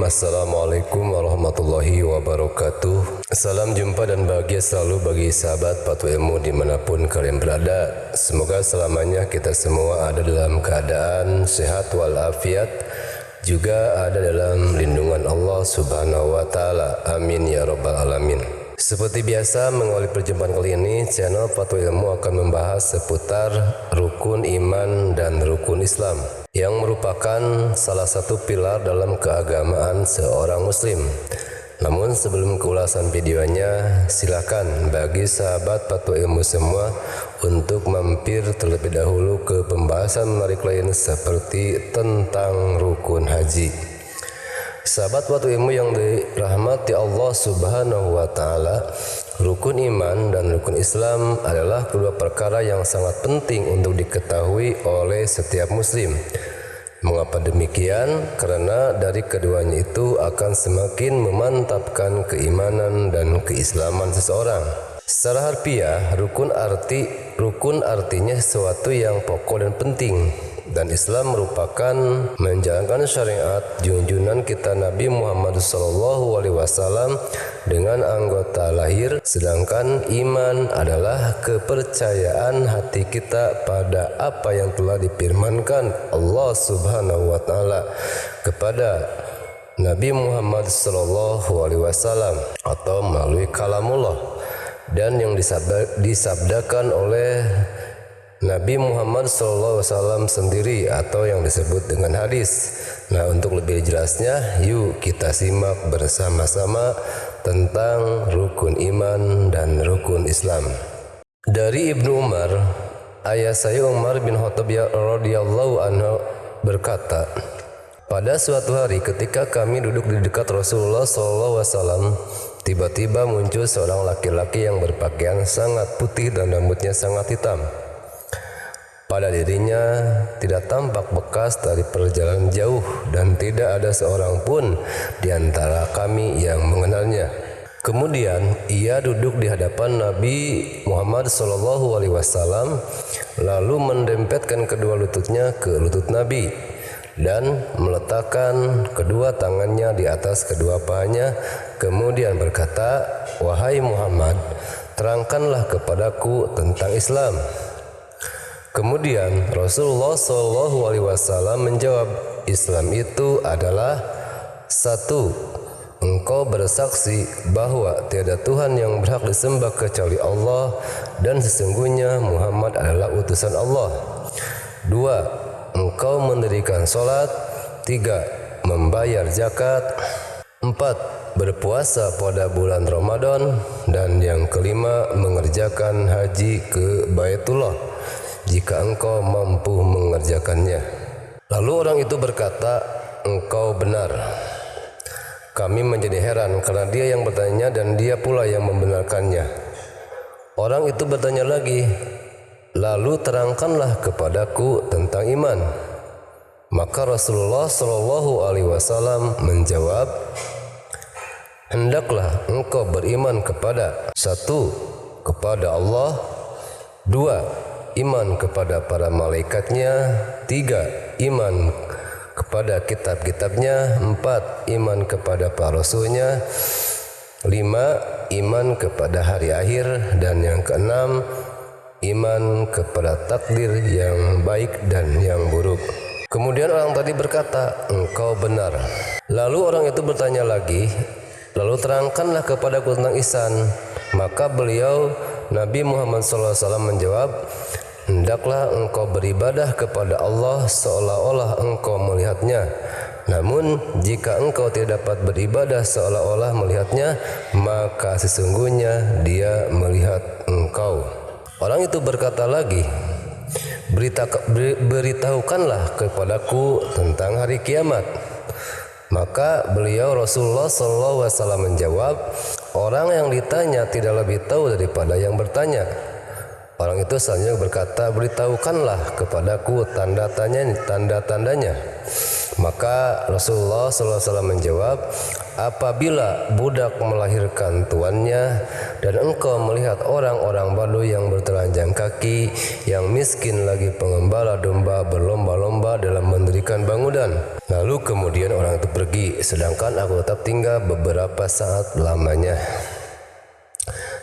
Assalamualaikum warahmatullahi wabarakatuh. Salam jumpa dan bahagia selalu bagi sahabat Patu Ilmu dimanapun kalian berada. Semoga selamanya kita semua ada dalam keadaan sehat walafiat, juga ada dalam lindungan Allah Subhanahu wa Ta'ala. Amin ya Rabbal Alamin. Seperti biasa, mengawali perjumpaan kali ini, channel Patu Ilmu akan membahas seputar rukun iman dan rukun Islam, yang merupakan salah satu pilar dalam keagamaan seorang muslim. Namun sebelum ke ulasan videonya, silakan bagi sahabat Patu Ilmu semua untuk mampir terlebih dahulu ke pembahasan menarik lain seperti tentang rukun haji. Sahabat Patu Ilmu yang dirahmati Allah Subhanahu wa Ta'ala, rukun iman dan rukun Islam adalah kedua perkara yang sangat penting untuk diketahui oleh setiap muslim. Mengapa demikian? Karena dari keduanya itu akan semakin memantapkan keimanan dan keislaman seseorang. Secara harfiah, rukun artinya sesuatu yang pokok dan penting. Dan Islam merupakan menjalankan syariat junjungan kita Nabi Muhammad SAW dengan anggota lahir, sedangkan iman adalah kepercayaan hati kita pada apa yang telah difirmankan Allah Subhanahu wa Ta'ala kepada Nabi Muhammad SAW atau melalui kalamullah, dan yang disabdakan oleh Nabi Muhammad SAW sendiri atau yang disebut dengan hadis. Nah, untuk lebih jelasnya, yuk kita simak bersama-sama tentang rukun iman dan rukun Islam. Dari Ibnu Umar, ayah saya Umar bin Khattab radhiyallahu anhu berkata, pada suatu hari ketika kami duduk di dekat Rasulullah SAW, tiba-tiba muncul seorang laki-laki yang berpakaian sangat putih dan rambutnya sangat hitam. Pada dirinya tidak tampak bekas dari perjalanan jauh dan tidak ada seorang pun di antara kami yang mengenalnya. Kemudian ia duduk di hadapan Nabi Muhammad SAW, lalu mendempetkan kedua lututnya ke lutut Nabi dan meletakkan kedua tangannya di atas kedua pahanya, kemudian berkata, "Wahai Muhammad, terangkanlah kepadaku tentang Islam." Kemudian Rasulullah SAW menjawab, Islam itu adalah: 1. Engkau bersaksi bahwa tiada Tuhan yang berhak disembah kecuali Allah dan sesungguhnya Muhammad adalah utusan Allah. 2. Engkau mendirikan sholat. 3. Membayar zakat. 4. Berpuasa pada bulan Ramadan. Dan yang kelima, mengerjakan haji ke Baitullah jika engkau mampu mengerjakannya. Lalu orang itu berkata, engkau benar. Kami menjadi heran karena dia yang bertanya dan dia pula yang membenarkannya. Orang itu bertanya lagi, lalu terangkanlah kepadaku tentang iman. Maka Rasulullah SAW menjawab, hendaklah engkau beriman kepada: 1. Kepada Allah. 2. Iman kepada para malaikatnya. 3. Iman kepada kitab-kitabnya. 4. Iman kepada para rasulnya. 5. Iman kepada hari akhir. Dan yang keenam, iman kepada takdir yang baik dan yang buruk. Kemudian orang tadi berkata, engkau benar. Lalu orang itu bertanya lagi, lalu terangkanlah kepadaku tentang ihsan. Maka beliau Nabi Muhammad SAW menjawab, hendaklah engkau beribadah kepada Allah seolah-olah engkau melihatnya. Namun jika engkau tidak dapat beribadah seolah-olah melihatnya, maka sesungguhnya dia melihat engkau. Orang itu berkata lagi, beritahukanlah kepadaku tentang hari kiamat. Maka beliau Rasulullah SAW menjawab, orang yang ditanya tidak lebih tahu daripada yang bertanya. Orang itu selanjutnya berkata, beritahukanlah kepadaku tanda-tandanya. Maka Rasulullah SAW menjawab, apabila budak melahirkan tuannya dan engkau melihat orang-orang Badui yang bertelanjang kaki, yang miskin lagi pengembala domba berlomba-lomba berlomba dalam mendirikan bangunan. Lalu kemudian orang itu pergi, sedangkan aku tetap tinggal beberapa saat lamanya.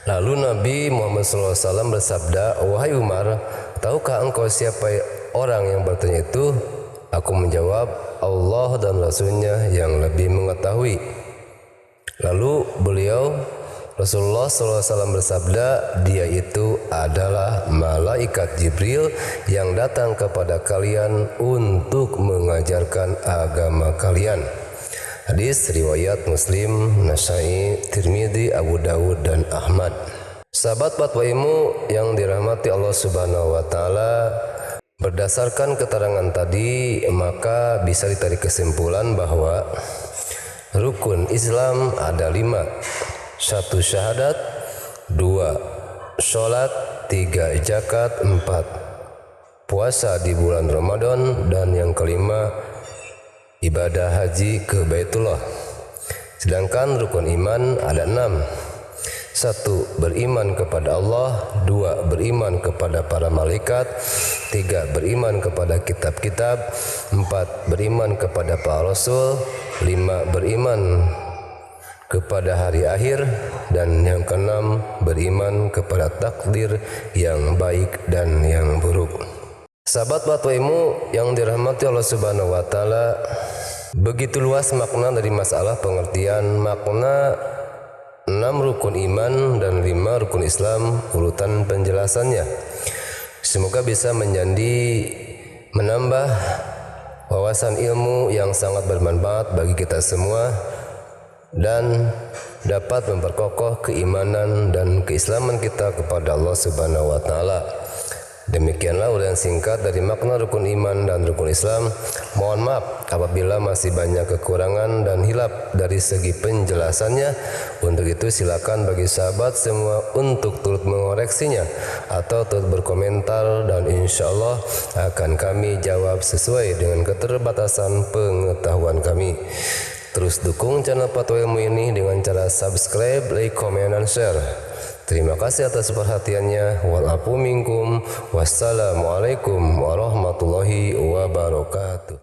Lalu Nabi Muhammad SAW bersabda, "Wahai Umar, tahukah engkau siapa orang yang bertanya itu?" Aku menjawab, "Allah dan Rasulnya yang lebih mengetahui." Lalu beliau Rasulullah SAW bersabda, "Dia itu adalah malaikat Jibril yang datang kepada kalian untuk mengajarkan agama kalian." Hadis riwayat Muslim, Nasa'i, Tirmidzi, Abu Dawud dan Ahmad. Sahabat Fatwa Ilmu yang dirahmati Allah Subhanahu wa taala, berdasarkan keterangan tadi maka bisa ditarik kesimpulan bahwa rukun Islam ada 5. 1 syahadat, 2 sholat, 3 zakat, 4 puasa di bulan Ramadan, dan yang kelima ibadah haji ke Baitullah. Sedangkan rukun iman ada 6. 1 beriman kepada Allah, 2 beriman kepada para malaikat, 3 beriman kepada kitab-kitab, 4 beriman kepada para rasul, 5 beriman kepada hari akhir, dan yang keenam beriman kepada takdir yang baik dan yang buruk. Sahabat Fatwa Ilmu yang dirahmati Allah Subhanahu wa taala, begitu luas makna dari masalah pengertian makna 6 rukun iman dan 5 rukun Islam, urutan penjelasannya. Semoga bisa menambah wawasan ilmu yang sangat bermanfaat bagi kita semua dan dapat memperkokoh keimanan dan keislaman kita kepada Allah Subhanahu wa taala. Demikianlah uraian singkat dari makna rukun iman dan rukun Islam. Mohon maaf apabila masih banyak kekurangan dan hilap dari segi penjelasannya. Untuk itu silakan bagi sahabat semua untuk turut mengoreksinya atau turut berkomentar, dan insya Allah akan kami jawab sesuai dengan keterbatasan pengetahuan kami. Terus dukung channel Fatwa Ilmu ini dengan cara subscribe, like, comment, dan share. Terima kasih atas perhatiannya. Walafu minkum. Wassalamualaikum warahmatullahi wabarakatuh.